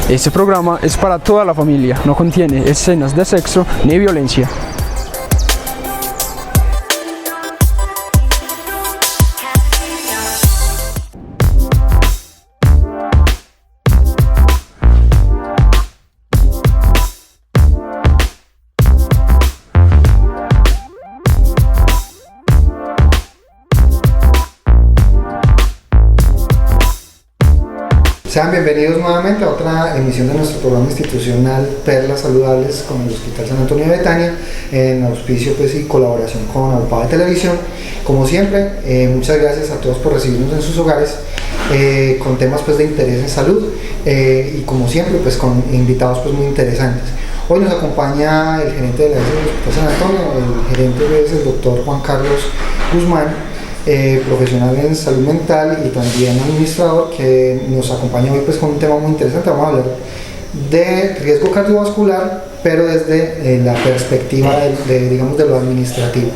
Este programa es para toda la familia, no contiene escenas de sexo ni violencia. Sean bienvenidos nuevamente a otra emisión de nuestro programa institucional Perlas Saludables con el Hospital San Antonio de Betania, en auspicio y colaboración con AUPABE Televisión. Como siempre, muchas gracias a todos por recibirnos en sus hogares con temas de interés en salud y como siempre con invitados muy interesantes. Hoy nos acompaña el gerente de la ES del Hospital San Antonio, el gerente es el doctor Juan Carlos Guzmán, profesional en salud mental y también administrador, que nos acompaña hoy con un tema muy interesante. Vamos a hablar de riesgo cardiovascular, pero desde la perspectiva de lo administrativo.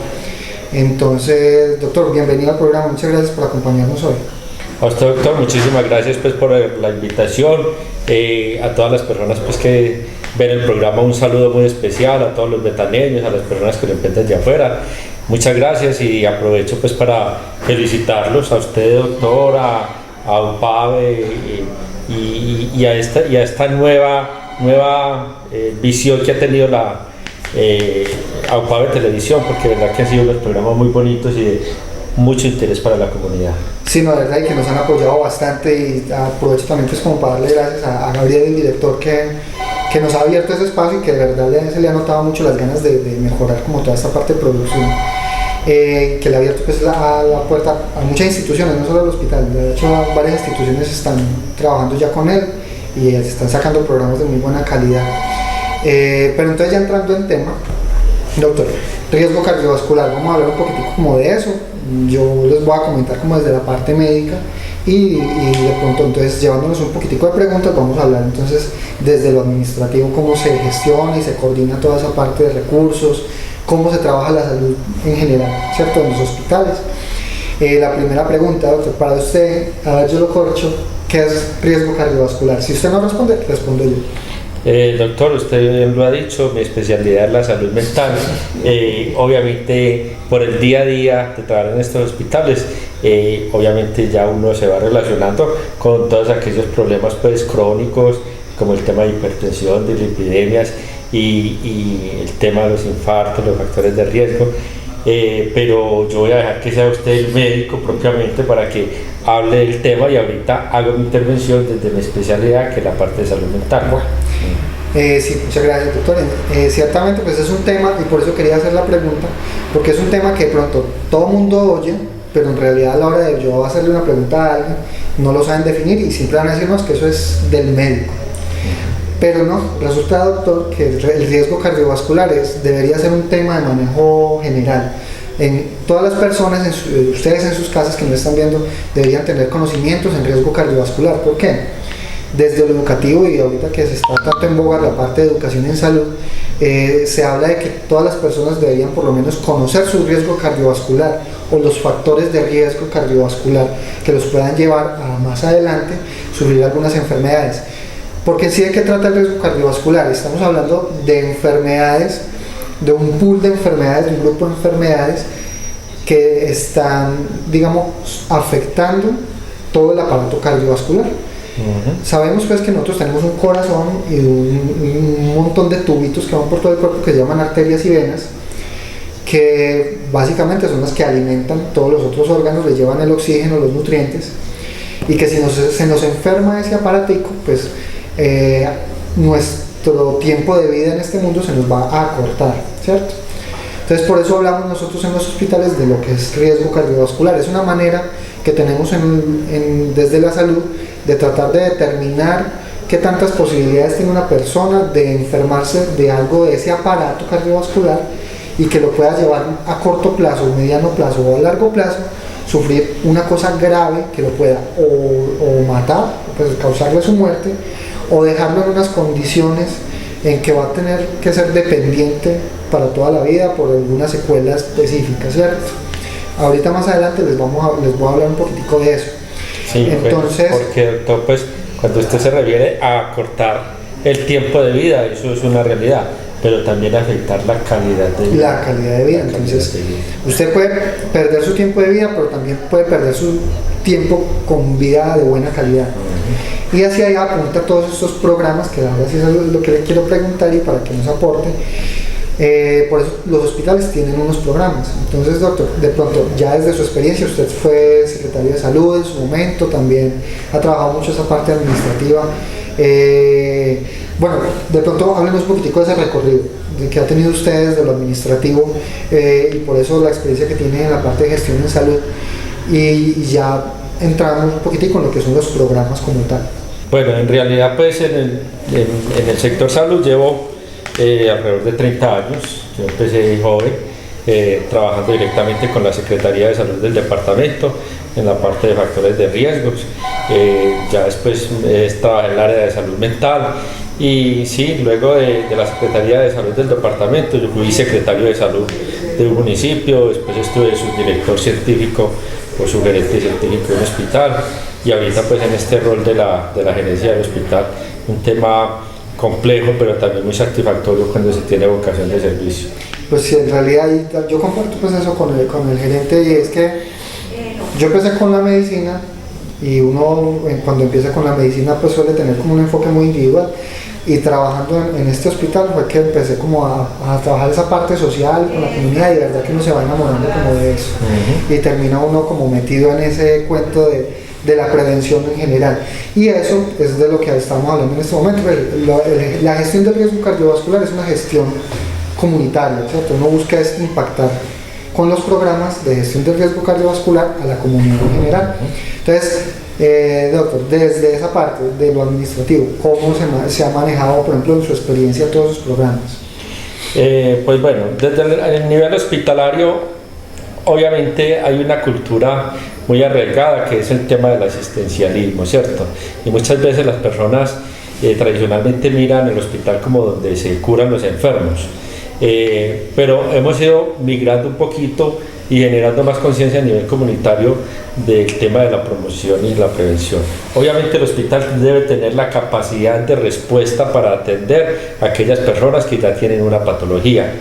Entonces, doctor, bienvenido al programa, muchas gracias por acompañarnos hoy. A usted, doctor, muchísimas gracias por la invitación. A todas las personas que ven el programa, un saludo muy especial a todos los betaneños, a las personas que lo encuentran de afuera. Muchas gracias y aprovecho para felicitarlos a usted, doctor, a AUPABE y a esta nueva visión que ha tenido la AUPABE Televisión, porque de verdad que han sido unos programas muy bonitos y de mucho interés para la comunidad. Sí, no, de verdad, y que nos han apoyado bastante, y aprovecho también como para darle gracias a Gabriel, el director, que nos ha abierto ese espacio y que de verdad se le ha notado mucho las ganas de mejorar como toda esta parte de producción, que le ha abierto la puerta a muchas instituciones, no solo al hospital. De hecho, varias instituciones están trabajando ya con él y están sacando programas de muy buena calidad. Pero entonces, ya entrando en tema, doctor, riesgo cardiovascular, vamos a hablar un poquitico como de eso. Yo les voy a comentar como desde la parte médica y de pronto, entonces, llevándonos un poquitico de preguntas, vamos a hablar entonces desde lo administrativo, cómo se gestiona y se coordina toda esa parte de recursos, cómo se trabaja la salud en general, ¿cierto?, en los hospitales. La primera pregunta, doctor, para usted, a ver, yo lo corcho, ¿qué es riesgo cardiovascular? Si usted no responde, respondo yo. Doctor, usted bien lo ha dicho, mi especialidad es la salud mental. Obviamente, por el día a día de trabajar en estos hospitales, obviamente ya uno se va relacionando con todos aquellos problemas crónicos, como el tema de hipertensión, de lipidemias y el tema de los infartos, los factores de riesgo. Pero yo voy a dejar que sea usted el médico propiamente para que hable del tema, y ahorita hago mi intervención desde mi especialidad, que es la parte de salud mental. Bueno, sí, muchas gracias, doctor. Ciertamente es un tema, y por eso quería hacer la pregunta, porque es un tema que de pronto todo el mundo oye, pero en realidad a la hora de yo hacerle una pregunta a alguien no lo saben definir y siempre van a decirnos que eso es del médico. Pero no, resulta, doctor, que el riesgo cardiovascular debería ser un tema de manejo general. En todas las personas, ustedes en sus casas que nos están viendo, deberían tener conocimientos en riesgo cardiovascular. ¿Por qué? Desde lo educativo, y ahorita que se está tanto en boga la parte de educación en salud, se habla de que todas las personas deberían por lo menos conocer su riesgo cardiovascular o los factores de riesgo cardiovascular que los puedan llevar a más adelante sufrir algunas enfermedades. Porque sí, ¿de qué trata el riesgo cardiovascular? Estamos hablando de enfermedades, de un pool de enfermedades, de un grupo de enfermedades que están, afectando todo el aparato cardiovascular. Sabemos que nosotros tenemos un corazón y un montón de tubitos que van por todo el cuerpo, que se llaman arterias y venas, que básicamente son las que alimentan todos los otros órganos, les llevan el oxígeno, los nutrientes, y que si se nos enferma ese aparatico, nuestro tiempo de vida en este mundo se nos va a acortar, ¿cierto? Entonces, por eso hablamos nosotros en los hospitales de lo que es riesgo cardiovascular. Es una manera que tenemos desde la salud de tratar de determinar qué tantas posibilidades tiene una persona de enfermarse de algo de ese aparato cardiovascular, y que lo pueda llevar a corto plazo, mediano plazo o a largo plazo, sufrir una cosa grave que lo pueda o matar, causarle su muerte, o dejarlo en unas condiciones en que va a tener que ser dependiente para toda la vida por alguna secuela específica, ¿cierto? Ahorita más adelante les voy a hablar un poquitico de eso. Sí, entonces, porque, doctor, Cuando usted se refiere a cortar el tiempo de vida, eso es una realidad, pero también afectar la calidad de vida. La calidad de vida. Entonces, usted puede perder su tiempo de vida, pero también puede perder su tiempo con vida de buena calidad. Y hacia allá apunta todos estos programas, que ahora sí es lo que le quiero preguntar y para que nos aporte. Por eso los hospitales tienen unos programas. Entonces, doctor, de pronto, ya desde su experiencia, usted fue secretario de salud en su momento, también ha trabajado mucho esa parte administrativa. Bueno, de pronto háblenos un poquitico de ese recorrido que ha tenido usted desde lo administrativo y por eso la experiencia que tiene en la parte de gestión en salud, y ya entramos un poquitico en lo que son los programas como tal. Bueno, en realidad pues en el sector salud llevo alrededor de 30 años. Yo empecé joven trabajando directamente con la Secretaría de Salud del departamento en la parte de factores de riesgos. Ya después trabajé en el área de salud mental y sí, luego de la Secretaría de Salud del departamento yo fui secretario de salud de un municipio, después estuve subdirector científico o subgerente científico de un hospital y ahorita pues en este rol de la gerencia del hospital, un tema complejo pero también muy satisfactorio cuando se tiene vocación de servicio. Pues sí, en realidad yo comparto pues eso con el gerente, y es que yo empecé con la medicina y uno cuando empieza con la medicina pues suele tener como un enfoque muy individual, y trabajando en este hospital fue que empecé como a trabajar esa parte social con la comunidad, y de verdad que uno se va enamorando como de eso y termina uno como metido en ese cuento de la prevención en general, y eso es de lo que estamos hablando en este momento. La gestión del riesgo cardiovascular es una gestión comunitaria, ¿cierto? Uno busca es impactar con los programas de gestión del riesgo cardiovascular a la comunidad en general. Entonces, doctor, desde esa parte de lo administrativo, ¿cómo se ha manejado, por ejemplo, en su experiencia todos esos programas? Pues bueno, desde el nivel hospitalario, obviamente hay una cultura muy arraigada que es el tema del asistencialismo, ¿cierto? Y muchas veces las personas tradicionalmente miran el hospital como donde se curan los enfermos. Pero hemos ido migrando un poquito y generando más conciencia a nivel comunitario del tema de la promoción y la prevención. Obviamente el hospital debe tener la capacidad de respuesta para atender a aquellas personas que ya tienen una patología,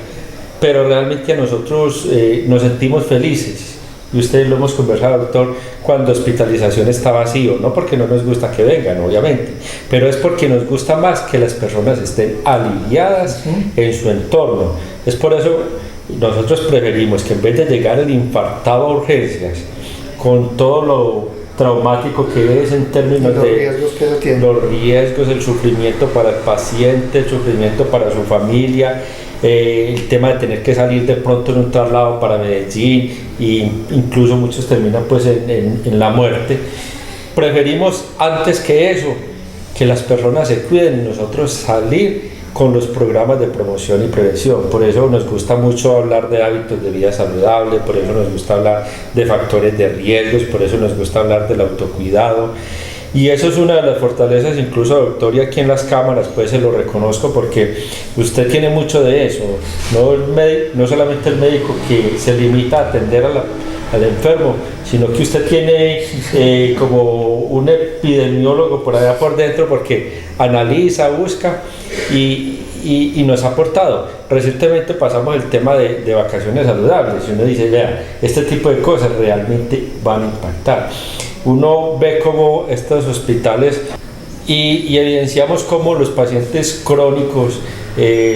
pero realmente a nosotros nos sentimos felices, y ustedes lo hemos conversado, doctor, cuando hospitalización está vacío, no porque no nos gusta que vengan, obviamente, pero es porque nos gusta más que las personas estén aliviadas en su entorno. Es por eso nosotros preferimos que en vez de llegar el infartado a urgencias, con todo lo traumático que es en términos de los riesgos, el sufrimiento para el paciente, el sufrimiento para su familia, el tema de tener que salir de pronto en un traslado para Medellín, e incluso muchos terminan pues en la muerte. Preferimos antes que eso, que las personas se cuiden y nosotros salir con los programas de promoción y prevención. Por eso nos gusta mucho hablar de hábitos de vida saludable, por eso nos gusta hablar de factores de riesgos, por eso nos gusta hablar del autocuidado. Y eso es una de las fortalezas, incluso doctor, y aquí en las cámaras pues se lo reconozco, porque usted tiene mucho de eso, no solamente el médico que se limita a atender al enfermo, sino que usted tiene como un epidemiólogo por allá por dentro, porque analiza, busca y nos ha aportado. Recientemente pasamos el tema de vacaciones saludables, y uno dice, vea, este tipo de cosas realmente van a impactar. Uno ve cómo estos hospitales y evidenciamos cómo los pacientes crónicos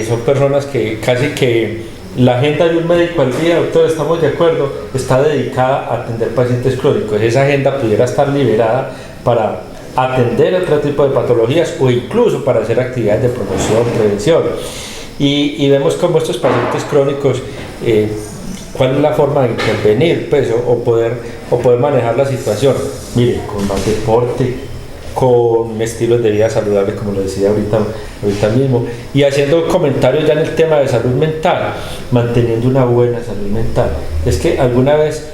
son personas que casi que la agenda de un médico al día, doctor, estamos de acuerdo, está dedicada a atender pacientes crónicos. Esa agenda pudiera estar liberada para atender otro tipo de patologías o incluso para hacer actividades de promoción, prevención. Y vemos cómo estos pacientes crónicos, ¿cuál es la forma de intervenir pues, o poder manejar la situación? Mire, con más deporte, con estilos de vida saludables, como lo decía ahorita mismo, y haciendo comentarios ya en el tema de salud mental, manteniendo una buena salud mental. Es que alguna vez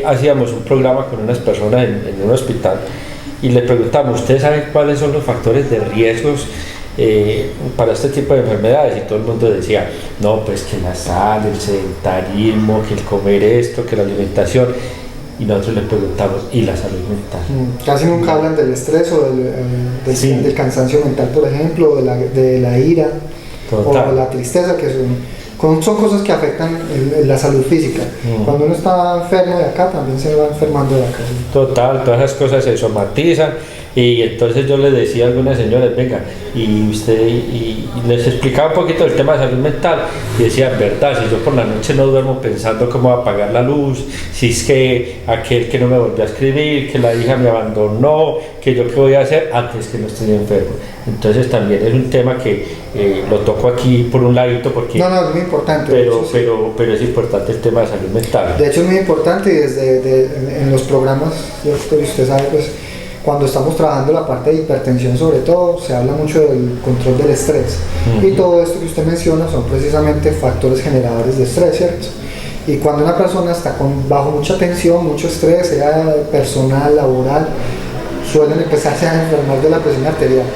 hacíamos un programa con unas personas en un hospital y le preguntamos, ¿ustedes saben cuáles son los factores de riesgos para este tipo de enfermedades? Y todo el mundo decía, no, pues que la sal, el sedentarismo, que el comer esto, que la alimentación. y nosotros le preguntamos, ¿y la salud mental? Casi nunca hablan del estrés o Sí. del cansancio mental, por ejemplo, o de la ira Total. o la tristeza, que son cosas que afectan la salud física. Cuando uno está enfermo de acá, también se va enfermando de acá. ¿Sí? Total, todas esas cosas se somatizan y entonces yo les decía a algunas señoras, venga, y les explicaba un poquito del tema de salud mental y decía, verdad, si yo por la noche no duermo pensando cómo apagar la luz, si es que aquel que no me volvió a escribir, que la hija me abandonó, que yo qué voy a hacer antes que no estoy enfermo. Entonces también es un tema que lo toco aquí por un ladito porque... No, es muy importante. Pero, hecho, sí. pero es importante el tema de salud mental. De hecho es muy importante y en los programas, ¿cierto? Y usted sabe, pues cuando estamos trabajando la parte de hipertensión sobre todo, se habla mucho del control del estrés. Y todo esto que usted menciona son precisamente factores generadores de estrés, ¿cierto? Y cuando una persona está bajo mucha tensión, mucho estrés, sea personal, laboral, suelen empezarse a enfermar de la presión arterial.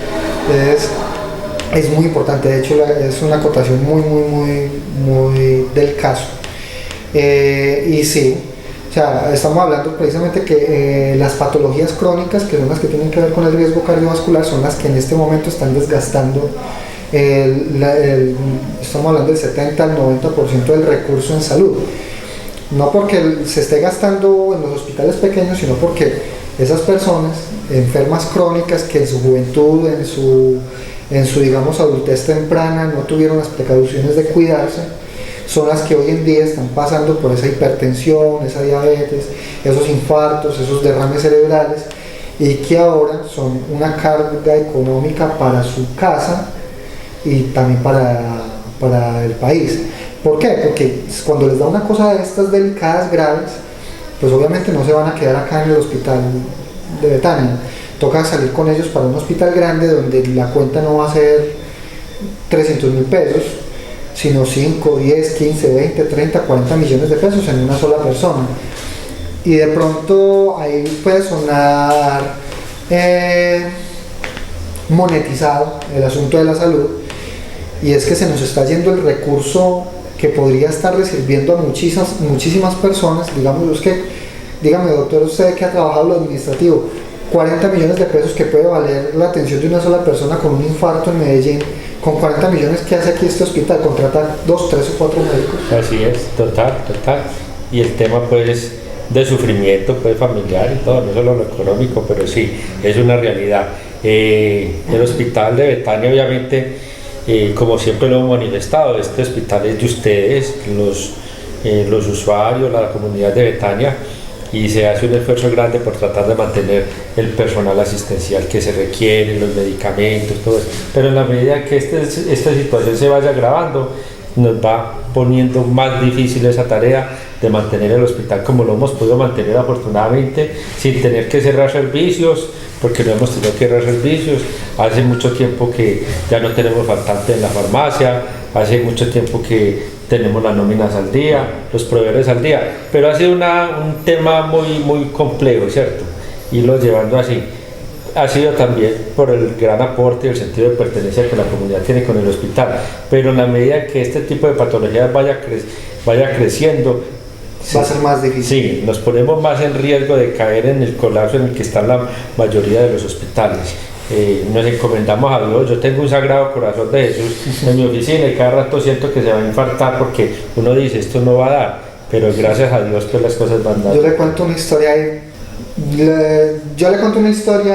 Es muy importante, de hecho es una acotación muy del caso. Y sí, o sea, estamos hablando precisamente que las patologías crónicas, que son las que tienen que ver con el riesgo cardiovascular, son las que en este momento están desgastando, estamos hablando del 70 al 90% del recurso en salud. No porque se esté gastando en los hospitales pequeños, sino porque esas personas enfermas crónicas que en su juventud, en su digamos adultez temprana no tuvieron las precauciones de cuidarse, son las que hoy en día están pasando por esa hipertensión, esa diabetes, esos infartos, esos derrames cerebrales, y que ahora son una carga económica para su casa y también para el país. ¿Por qué? Porque cuando les da una cosa de estas delicadas, graves, pues obviamente no se van a quedar acá en el hospital de Betania. Toca salir con ellos para un hospital grande donde la cuenta no va a ser 300.000 pesos, sino 5, 10, 15, 20, 30, 40 millones de pesos en una sola persona. Y de pronto ahí puede sonar monetizado el asunto de la salud, y es que se nos está yendo el recurso que podría estar sirviendo a muchísimas personas. Dígame doctor, usted que ha trabajado lo administrativo, 40 millones de pesos que puede valer la atención de una sola persona con un infarto en Medellín, con 40 millones que hace aquí este hospital, contratar 2, 3 o 4 médicos. Así es, total. Y el tema pues de sufrimiento pues familiar y todo, no solo lo económico, pero sí, es una realidad. El hospital de Betania obviamente, como siempre lo hemos manifestado, este hospital es de ustedes, los usuarios, la comunidad de Betania, y se hace un esfuerzo grande por tratar de mantener el personal asistencial que se requiere, los medicamentos, todo eso. Pero en la medida que esta situación se vaya agravando, nos va poniendo más difícil esa tarea de mantener el hospital como lo hemos podido mantener afortunadamente, sin tener que cerrar servicios, porque no hemos tenido que cerrar servicios. Hace mucho tiempo que ya no tenemos faltante en la farmacia, hace mucho tiempo que tenemos las nóminas al día, los proveedores al día, pero ha sido un tema muy complejo, ¿cierto? Irlo llevando así. Ha sido también por el gran aporte y el sentido de pertenencia que la comunidad tiene con el hospital, pero en la medida que este tipo de patologías vaya creciendo, va a ser más difícil. Sí, nos ponemos más en riesgo de caer en el colapso en el que están la mayoría de los hospitales. Nos encomendamos a Dios. Yo tengo un Sagrado Corazón de Jesús en mi oficina y cada rato siento que se va a infartar porque uno dice esto no va a dar, pero gracias a Dios pues las cosas van dando. Yo le cuento una historia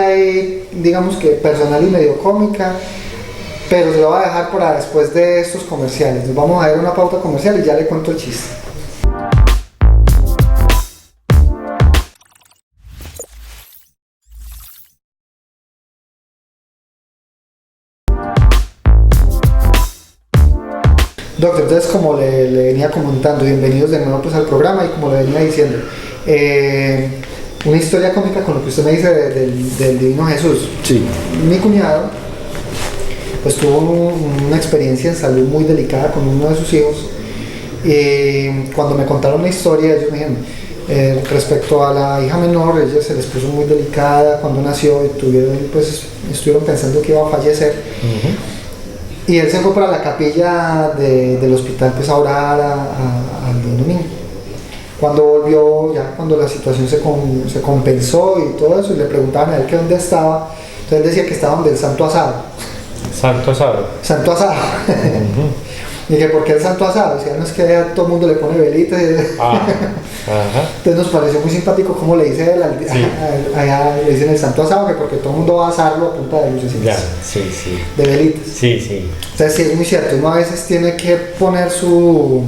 ahí, digamos que personal y medio cómica, pero se lo voy a dejar para después de estos comerciales. Nos vamos a ver una pauta comercial y ya le cuento el chiste. Doctor, entonces como le venía comentando, bienvenidos de nuevo pues al programa, y como le venía diciendo, una historia cómica con lo que usted me dice del Divino Jesús. Sí. Mi cuñado pues tuvo una experiencia en salud muy delicada con uno de sus hijos, y cuando me contaron la historia ellos me dijeron, respecto a la hija menor, ella se les puso muy delicada cuando nació y estuvieron pensando que iba a fallecer. Y él se fue para la capilla del hospital pues a orar al Divino Niño. Cuando volvió, ya cuando la situación se compensó y todo eso, y le preguntaban a él que dónde estaba, entonces él decía que estaba donde el Santo Asado. Santo Asado. Santo Asado. Y que ¿por qué el Santo Asado? O sea, no es que a todo el mundo le pone velitas. Ajá. Entonces nos pareció muy simpático como le dice allá le dicen el Santo Asado, que porque todo el mundo va a asarlo a punta de luces Sí. de velitas. Sí. Entonces sí, es muy cierto, uno a veces tiene que poner su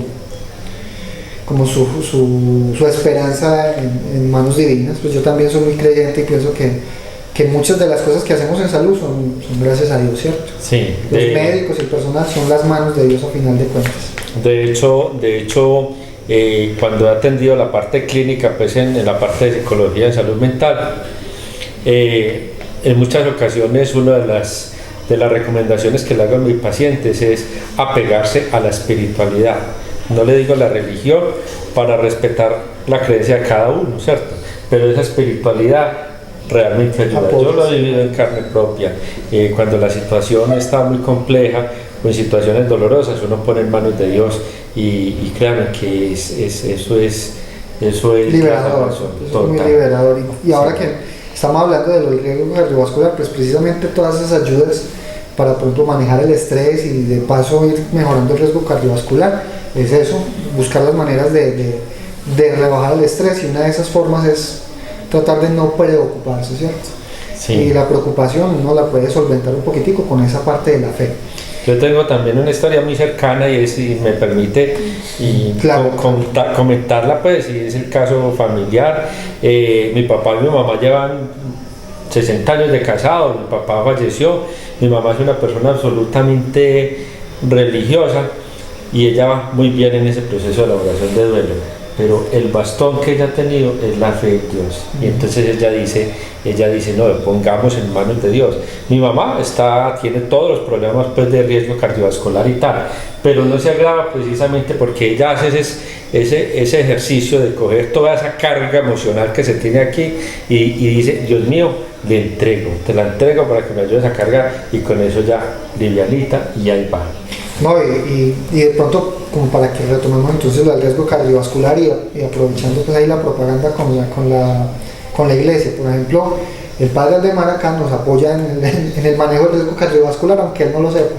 esperanza en manos divinas. Pues yo también soy muy creyente y pienso que muchas de las cosas que hacemos en salud son gracias a Dios, ¿cierto? Sí. Los médicos y el personal son las manos de Dios a final de cuentas. De hecho, cuando he atendido la parte clínica, pues en la parte de psicología en salud mental, en muchas ocasiones una de las recomendaciones que le hago a mis pacientes es apegarse a la espiritualidad. No le digo la religión para respetar la creencia de cada uno, ¿cierto? Pero esa espiritualidad realmente ayuda. Yo lo he vivido en carne propia. Cuando la situación está muy compleja o en situaciones dolorosas, uno pone en manos de Dios y créanme que eso es liberador. Eso es muy liberador. Y ahora que estamos hablando de los riesgos cardiovasculares, pues precisamente todas esas ayudas para, por ejemplo, manejar el estrés y de paso ir mejorando el riesgo cardiovascular, es eso, buscar las maneras de rebajar el estrés, y una de esas formas es tratar de no preocuparse, ¿cierto? Sí. Y la preocupación uno la puede solventar un poquitico con esa parte de la fe. Yo tengo también una historia muy cercana y si me permite comentarla, pues, y es el caso familiar. Mi papá y mi mamá llevan 60 años de casados, mi papá falleció, mi mamá es una persona absolutamente religiosa y ella va muy bien en ese proceso de elaboración de duelo, pero el bastón que ella ha tenido es la fe en Dios, y entonces ella dice no, pongamos en manos de Dios. Mi mamá tiene todos los problemas, pues, de riesgo cardiovascular y tal, pero no se agrava precisamente porque ella hace ese ejercicio de coger toda esa carga emocional que se tiene aquí y dice, Dios mío, te la entrego para que me ayudes a cargar, y con eso ya livianita, y ahí va. No, y de pronto, como para que retomemos entonces el riesgo cardiovascular y aprovechando pues ahí la propaganda con la iglesia, por ejemplo, el padre Aldemar acá nos apoya en el manejo del riesgo cardiovascular, aunque él no lo sepa.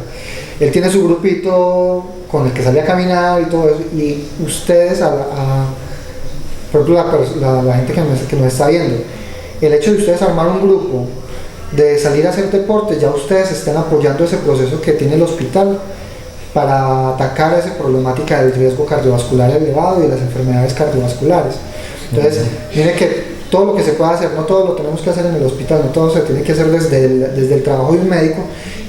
Él tiene su grupito con el que sale a caminar y todo eso, y ustedes, por ejemplo, la gente que nos está viendo, el hecho de ustedes armar un grupo, de salir a hacer deporte, ya ustedes están apoyando ese proceso que tiene el hospital para atacar esa problemática del riesgo cardiovascular elevado y de las enfermedades cardiovasculares. Entonces, mire que todo lo que se puede hacer, no todo lo tenemos que hacer en el hospital, no todo se tiene que hacer desde el trabajo de un médico,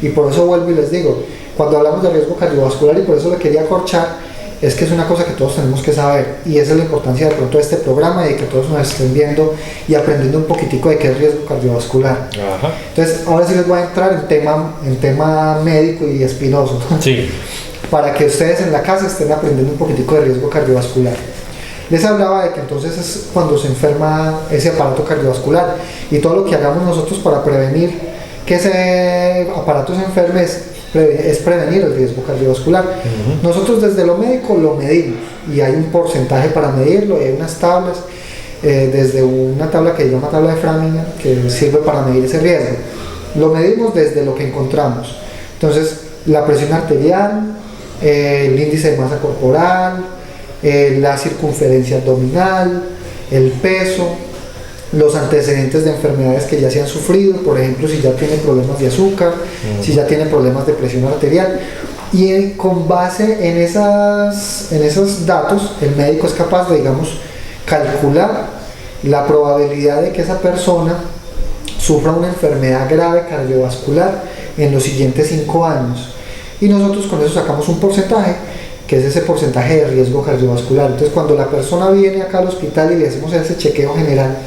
y por eso vuelvo y les digo, cuando hablamos de riesgo cardiovascular, y por eso le quería acorchar, es que es una cosa que todos tenemos que saber, y esa es la importancia de pronto de este programa, y de que todos nos estén viendo y aprendiendo un poquitico de qué es riesgo cardiovascular. Ajá. Entonces, ahora sí les voy a entrar en tema médico y espinoso, Sí. para que ustedes en la casa estén aprendiendo un poquitico de riesgo cardiovascular. Les hablaba de que entonces es cuando se enferma ese aparato cardiovascular, y todo lo que hagamos nosotros para prevenir que ese aparato se enferme es prevenir el riesgo cardiovascular. Nosotros desde lo médico lo medimos, y hay un porcentaje para medirlo, y hay unas tablas, desde una tabla que se llama tabla de Framingham, que sirve para medir ese riesgo. Lo medimos desde lo que encontramos. Entonces, la presión arterial, el índice de masa corporal, la circunferencia abdominal, el peso, los antecedentes de enfermedades que ya se han sufrido, por ejemplo, si ya tiene problemas de azúcar, si ya tiene problemas de presión arterial, y con base en esos datos, el médico es capaz de, digamos, calcular la probabilidad de que esa persona sufra una enfermedad grave cardiovascular en los siguientes 5 años, y nosotros con eso sacamos un porcentaje, que es ese porcentaje de riesgo cardiovascular. Entonces, cuando la persona viene acá al hospital y le hacemos ese chequeo general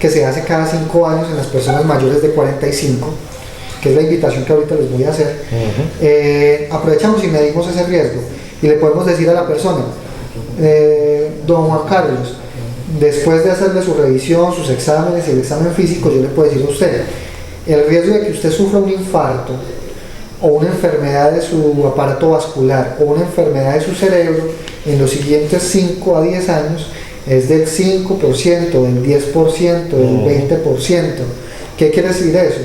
que se hace cada 5 años en las personas mayores de 45, que es la invitación que ahorita les voy a hacer, aprovechamos y medimos ese riesgo, y le podemos decir a la persona, don Juan Carlos, después de hacerle su revisión, sus exámenes y el examen físico, yo le puedo decir a usted, el riesgo de que usted sufra un infarto, o una enfermedad de su aparato vascular, o una enfermedad de su cerebro en los siguientes 5 a 10 años es del 5%, del 10%, del 20%. ¿Qué quiere decir eso?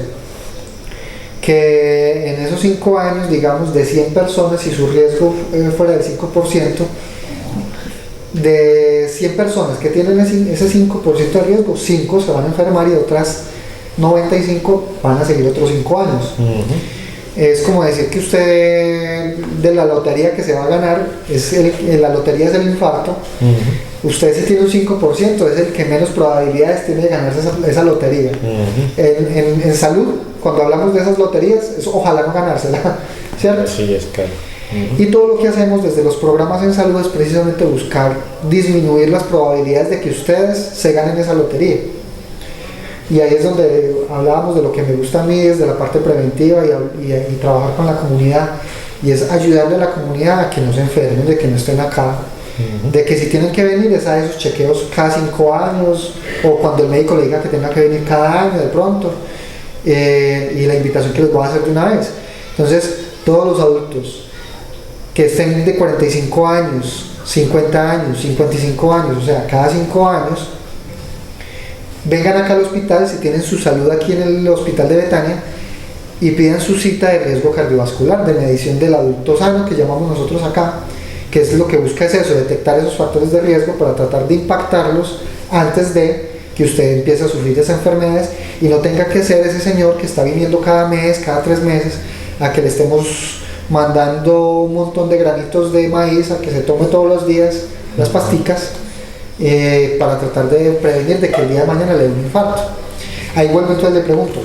Que en esos 5 años, digamos, de 100 personas, si su riesgo fuera del 5%, de 100 personas que tienen ese 5% de riesgo, 5 se van a enfermar y otras 95 van a seguir otros 5 años. Es como decir que usted de la lotería que se va a ganar, la lotería es el infarto, usted si tiene un 5% es el que menos probabilidades tiene de ganarse esa lotería. En salud, cuando hablamos de esas loterías, es ojalá no ganársela, ¿cierto? Sí, es claro. Y todo lo que hacemos desde los programas en salud es precisamente buscar disminuir las probabilidades de que ustedes se ganen esa lotería. Y ahí es donde hablábamos de lo que me gusta a mí desde la parte preventiva y trabajar con la comunidad, y es ayudarle a la comunidad a que no se enfermen, de que no estén acá, de que si tienen que venir es a esos chequeos cada 5 años o cuando el médico le diga que tenga que venir cada año de pronto, y la invitación que les voy a hacer de una vez. Entonces, todos los adultos que estén de 45 años, 50 años, 55 años, o sea, cada 5 años, vengan acá al hospital si tienen su salud aquí en el hospital de Betania y pidan su cita de riesgo cardiovascular, de medición del adulto sano, que llamamos nosotros acá, que es lo que busca es eso, detectar esos factores de riesgo para tratar de impactarlos antes de que usted empiece a sufrir de esas enfermedades y no tenga que ser ese señor que está viniendo cada mes, cada 3 meses, a que le estemos mandando un montón de granitos de maíz a que se tome todos los días las pasticas, para tratar de prevenir de que el día de mañana le dé un infarto. Ahí vuelvo, entonces le pregunto,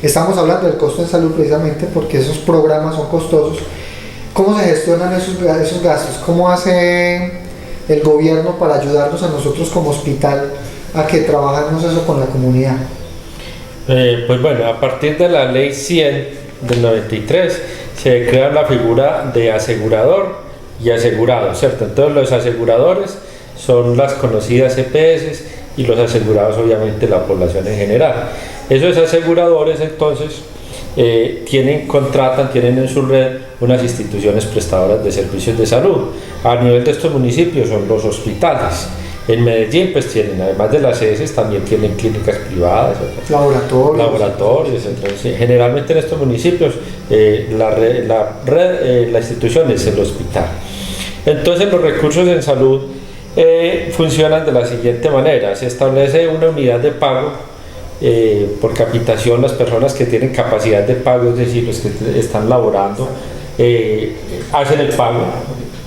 estamos hablando del costo en salud precisamente porque esos programas son costosos. ¿Cómo se gestionan esos gastos? ¿Cómo hace el gobierno para ayudarnos a nosotros como hospital a que trabajemos eso con la comunidad? Pues bueno, a partir de la ley 100 del 93 se crea la figura de asegurador y asegurado, ¿cierto? Entonces los aseguradores son las conocidas EPS y los asegurados obviamente la población en general. Esos aseguradores entonces tienen en su red unas instituciones prestadoras de servicios de salud. A nivel de estos municipios son los hospitales. En Medellín pues tienen, además de las ES, también tienen clínicas privadas, laboratorios. Entonces, generalmente en estos municipios la institución es el hospital. Entonces los recursos en salud funcionan de la siguiente manera: se establece una unidad de pago por capitación. Las personas que tienen capacidad de pago, es decir, los que están laborando, hacen el pago.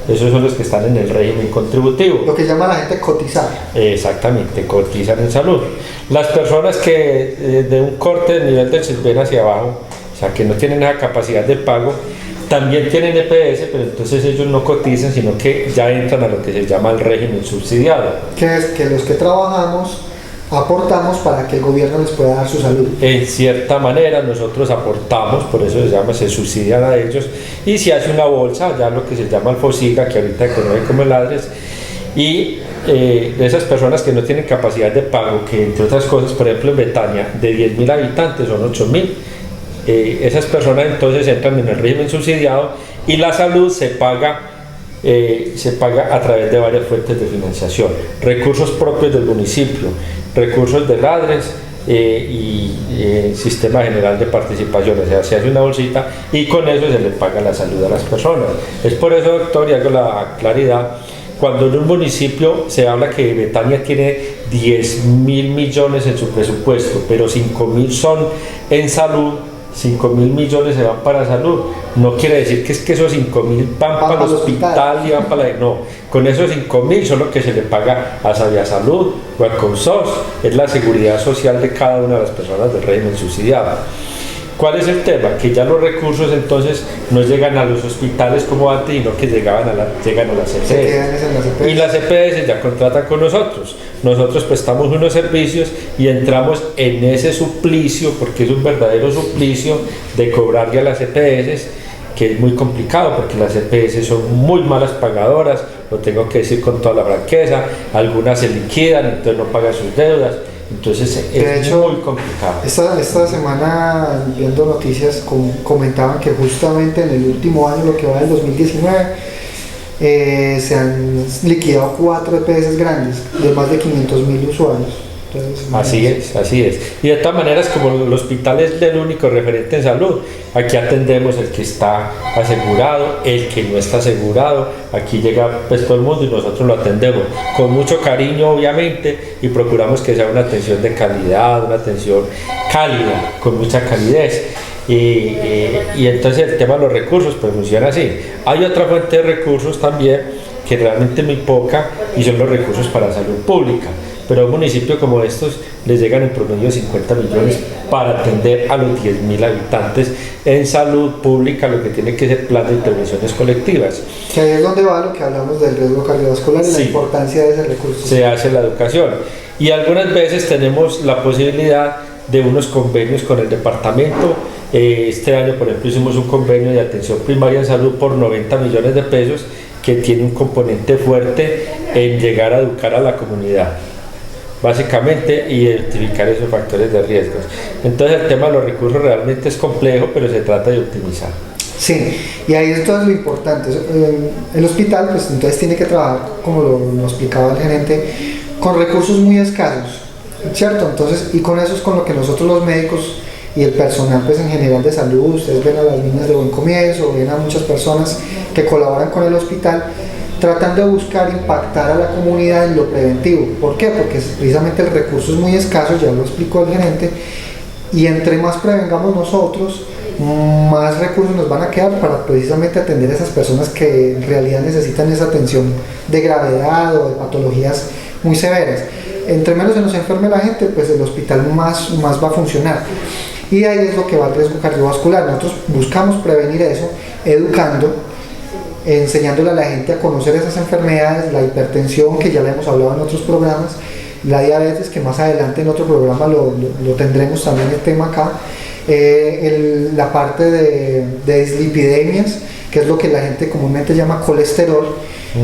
Esos son los que están en el régimen contributivo. Lo que llama la gente cotizar. Exactamente, cotizan en salud. Las personas que de un corte de nivel del CISBEN hacia abajo, o sea, que no tienen esa capacidad de pago, también tienen EPS, pero entonces ellos no cotizan, sino que ya entran a lo que se llama el régimen subsidiado. Que es que los que trabajamos aportamos para que el gobierno les pueda dar su salud. En cierta manera nosotros aportamos, por eso se subsidian a ellos, y se hace una bolsa, ya lo que se llama el FOSIGA, que ahorita conoce como el ADRES, y de esas personas que no tienen capacidad de pago, que entre otras cosas, por ejemplo en Betania, de 10.000 habitantes son 8.000, esas personas entonces entran en el régimen subsidiado y la salud se paga a través de varias fuentes de financiación: recursos propios del municipio, recursos del ADRES y Sistema General de Participación. O sea, se hace una bolsita y con eso se le paga la salud a las personas. Es por eso, doctor, y hago la claridad, cuando en un municipio se habla que Betania tiene 10.000 millones en su presupuesto, pero 5.000 son en salud, 5.000 millones se van para salud, no quiere decir que es que esos 5.000 van para el hospital y van para la... No, con esos 5.000 son lo que se le paga a Sabia Salud o a Consos, es la seguridad social de cada una de las personas del régimen subsidiado. ¿Cuál es el tema? Que ya los recursos entonces no llegan a los hospitales como antes, sino que llegan a las EPS. Y las EPS ya contratan con nosotros. Nosotros prestamos unos servicios y entramos en ese suplicio, porque es un verdadero suplicio de cobrarle a las EPS, que es muy complicado porque las EPS son muy malas pagadoras, lo tengo que decir con toda la franqueza. Algunas se liquidan, entonces no pagan sus deudas. Entonces es muy complicado. Esta semana, viendo noticias, comentaban que justamente en el último año, lo que va del 2019, se han liquidado 4 EPS grandes de más de 500.000 usuarios. Entonces, así es. Y de todas maneras, como el hospital es el único referente en salud, aquí atendemos el que está asegurado, el que no está asegurado, aquí llega pues todo el mundo y nosotros lo atendemos con mucho cariño obviamente y procuramos que sea una atención de calidad, una atención cálida, con mucha calidez. Y entonces el tema de los recursos pues funciona así. Hay otra fuente de recursos también que realmente es muy poca y son los recursos para salud pública. Pero a un municipio como estos les llegan en promedio 50 millones para atender a los 10.000 habitantes en salud pública, lo que tiene que ser plan de intervenciones colectivas. Que ahí es donde va lo que hablamos del riesgo cardiovascular y la importancia de ese recurso. Se hace la educación y algunas veces tenemos la posibilidad de unos convenios con el departamento. Este año, por ejemplo, hicimos un convenio de atención primaria en salud por 90 millones de pesos que tiene un componente fuerte en llegar a educar a la comunidad, básicamente identificar esos factores de riesgos. Entonces el tema de los recursos realmente es complejo, pero se trata de optimizar. Sí, y ahí es todo lo importante. El hospital pues entonces tiene que trabajar, como lo explicaba el gerente, con recursos muy escasos, ¿cierto? Entonces, y con eso es con lo que nosotros los médicos y el personal pues en general de salud, ustedes ven a las líneas de Buen Comienzo, ven a muchas personas que colaboran con el hospital, tratando de buscar impactar a la comunidad en lo preventivo. ¿Por qué? Porque precisamente el recurso es muy escaso, ya lo explicó el gerente, y entre más prevengamos nosotros, más recursos nos van a quedar para precisamente atender a esas personas que en realidad necesitan esa atención de gravedad o de patologías muy severas. Entre menos se nos enferme la gente, pues el hospital más va a funcionar. Y ahí es lo que va el riesgo cardiovascular. Nosotros buscamos prevenir eso, educando, enseñándole a la gente a conocer esas enfermedades, la hipertensión, que ya la hemos hablado en otros programas, la diabetes, que más adelante en otro programa lo tendremos también el tema acá, la parte de dislipidemias, que es lo que la gente comúnmente llama colesterol,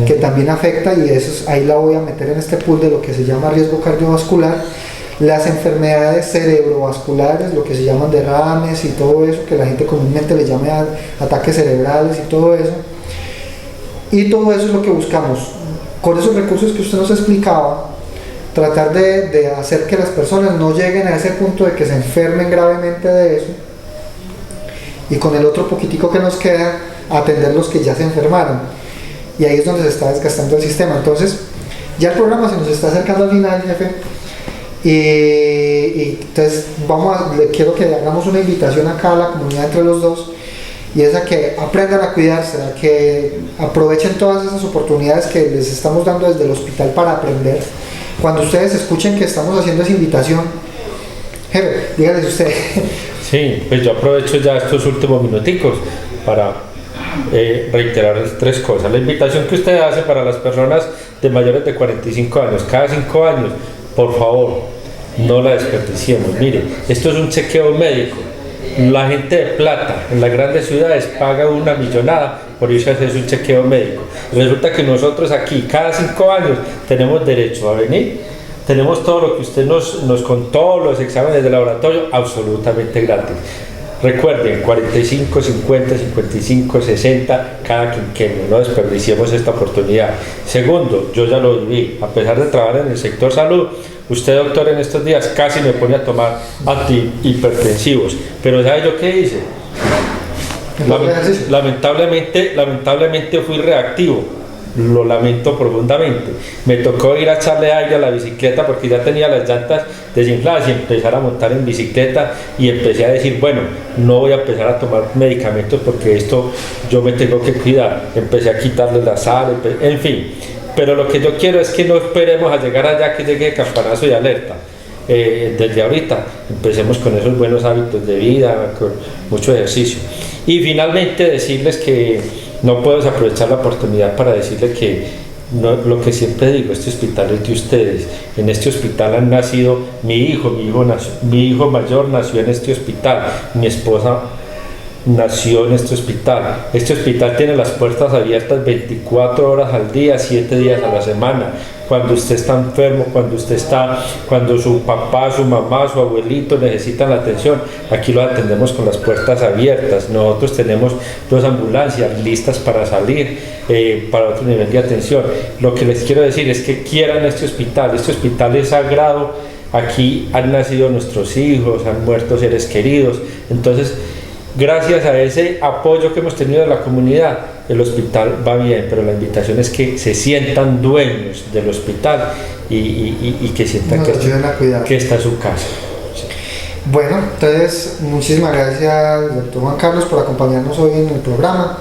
que también afecta, y eso ahí la voy a meter en este pool de lo que se llama riesgo cardiovascular. Las enfermedades cerebrovasculares, lo que se llaman derrames y todo eso, que la gente comúnmente le llama ataques cerebrales y todo eso. Y todo eso es lo que buscamos. Con esos recursos que usted nos explicaba, tratar de hacer que las personas no lleguen a ese punto de que se enfermen gravemente de eso. Y con el otro poquitico que nos queda, atender los que ya se enfermaron. Y ahí es donde se está desgastando el sistema. Entonces, ya el programa se nos está acercando al final, jefe. Y entonces quiero que hagamos una invitación acá a la comunidad entre los dos, y es a que aprendan a cuidarse, a que aprovechen todas esas oportunidades que les estamos dando desde el hospital para aprender. Cuando ustedes escuchen que estamos haciendo esa invitación, jefe, díganles usted. Sí, pues yo aprovecho ya estos últimos minuticos para reiterarles 3 cosas. La invitación que usted hace para las personas de mayores de 45 años, cada 5 años, por favor, no la desperdiciemos. Mire, esto es un chequeo médico. La gente de plata en las grandes ciudades paga una millonada por irse a hacer un chequeo médico. Resulta que nosotros aquí cada 5 años tenemos derecho a venir, tenemos todo lo que usted nos contó, los exámenes de laboratorio, absolutamente gratis. Recuerden, 45, 50, 55, 60 cada quinquenio, no desperdiciemos esta oportunidad. Segundo, yo ya lo viví, a pesar de trabajar en el sector salud, usted, doctor, en estos días casi me pone a tomar antihipertensivos, pero ¿sabe yo qué hice? Lamentablemente fui reactivo, lo lamento profundamente. Me tocó ir a echarle aire a la bicicleta porque ya tenía las llantas desinfladas y empezar a montar en bicicleta, y empecé a decir, bueno, no voy a empezar a tomar medicamentos porque esto yo me tengo que cuidar. Empecé a quitarle la sal, en fin. Pero lo que yo quiero es que no esperemos a llegar allá, que llegue campanazo y alerta. Desde ahorita empecemos con esos buenos hábitos de vida, con mucho ejercicio. Y finalmente decirles que no puedo desaprovechar la oportunidad para decirles que lo que siempre digo, este hospital es de ustedes. En este hospital han nacido mi hijo mayor nació en este hospital, mi esposa nació en este hospital. Este hospital tiene las puertas abiertas 24 horas al día, 7 días a la semana. cuando usted está enfermo, cuando su papá, su mamá, su abuelito necesitan la atención, aquí los atendemos con las puertas abiertas. Nosotros tenemos 2 ambulancias listas para salir para otro nivel de atención. Lo que les quiero decir es que quieran este hospital es sagrado. Aquí han nacido nuestros hijos, han muerto seres queridos. Entonces, gracias a ese apoyo que hemos tenido de la comunidad, el hospital va bien, pero la invitación es que se sientan dueños del hospital y que sientan que está en su casa. Sí. Bueno, entonces muchísimas gracias, doctor Juan Carlos, por acompañarnos hoy en el programa.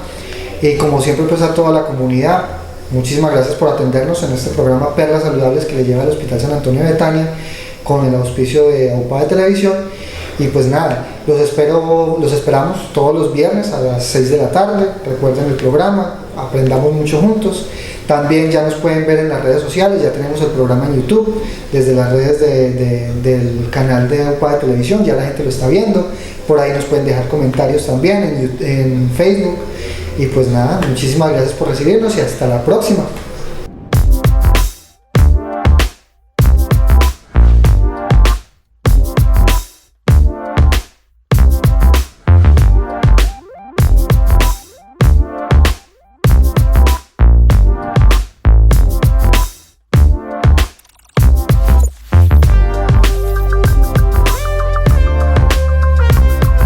Y como siempre, pues a toda la comunidad, muchísimas gracias por atendernos en este programa Perlas Saludables que le lleva al Hospital San Antonio de Betania con el auspicio de AUPA de Televisión. Y pues nada, los esperamos todos los viernes a las 6 de la tarde. Recuerden el programa, aprendamos mucho juntos. También ya nos pueden ver en las redes sociales, ya tenemos el programa en YouTube, desde las redes del canal de AUPA de Televisión, ya la gente lo está viendo. Por ahí nos pueden dejar comentarios también en Facebook. Y pues nada, muchísimas gracias por recibirnos y hasta la próxima.